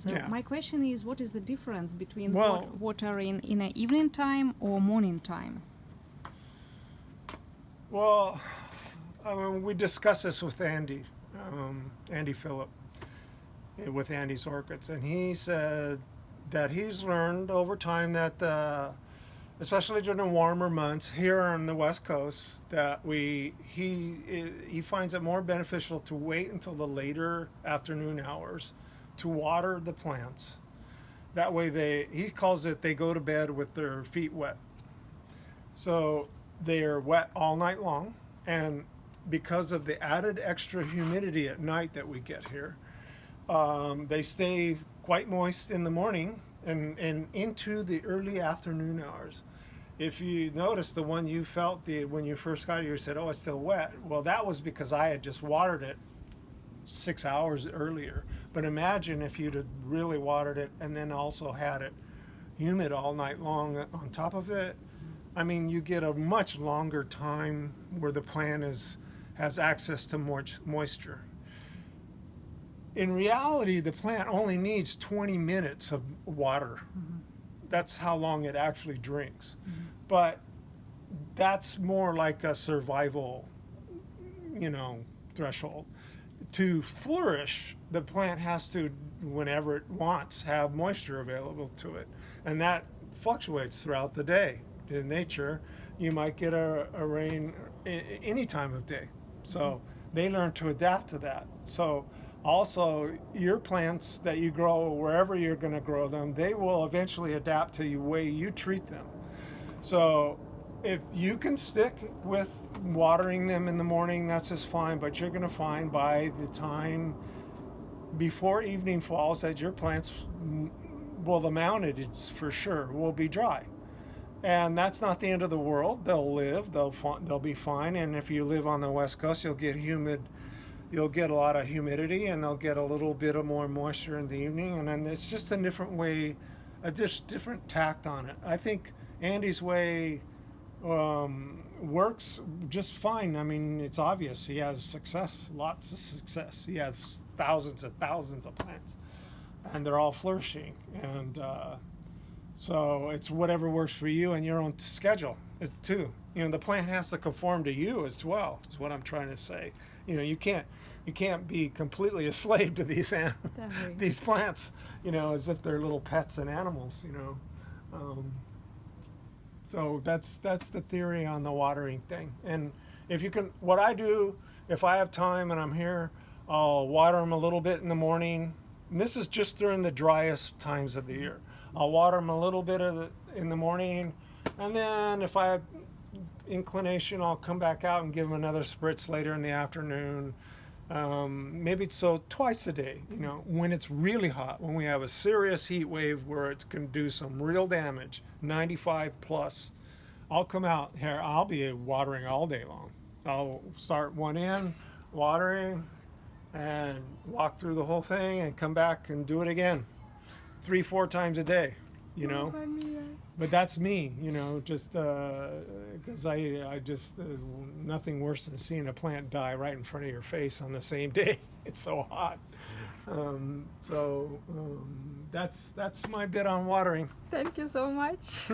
So Yeah. my question is, what is the difference between Well- watering in an evening time or morning time? Well, I mean, we discussed this with Andy, Andy Phillip, with Andy's Orchids, and he said that he's learned over time that, especially during the warmer months here on the West Coast, that he finds it more beneficial to wait until the later afternoon hours to water the plants. That way, he calls it, they go to bed with their feet wet. So they are wet all night long, and because of the added extra humidity at night that we get here, they stay quite moist in the morning and into the early afternoon hours. If you notice the one you felt when you first got it, you said, "Oh, it's still wet." Well, that was because I had just watered it 6 hours earlier. But imagine if you'd have really watered it and then also had it humid all night long on top of it. I mean, you get a much longer time where the plant has access to more moisture. In reality, the plant only needs 20 minutes of water. That's how long it actually drinks. But that's more like a survival, threshold. To flourish, the plant has to, whenever it wants, have moisture available to it. And that fluctuates throughout the day. In nature, you might get a rain any time of day. So they learn to adapt to that. So also, your plants that you grow wherever you're going to grow them, they will eventually adapt to the way you treat them. So if you can stick with watering them in the morning, that's just fine. But you're going to find by the time before evening falls that your plants, well, the mounted for sure, will be dry. And that's not the end of the world. They'll live. They'll be fine. And if you live on the West Coast, you'll get a lot of humidity, and they'll get a little bit of more moisture in the evening. And then it's just a different way, a just different tact on it. I think Andy's way works just fine. I mean, it's obvious. He has success, lots of success. He has thousands and thousands of plants, and they're all flourishing. And so it's whatever works for you and your own schedule too. The plant has to conform to you as well, is what I'm trying to say. You can't be completely a slave to these plants, as if they're little pets and animals, So that's the theory on the watering thing. And what I do, if I have time and I'm here, I'll water them a little bit in the morning. And this is just during the driest times of the year. I'll water them a little bit in the morning, and then if I have inclination, I'll come back out and give them another spritz later in the afternoon. Maybe so twice a day, when it's really hot, when we have a serious heat wave where it can do some real damage, 95 plus. I'll come out here, I'll be watering all day long. I'll start one in, watering, and walk through the whole thing and come back and do it again 3-4 times a day, But that's me, just because I just nothing worse than seeing a plant die right in front of your face on the same day. It's so hot. That's my bit on watering. Thank you so much.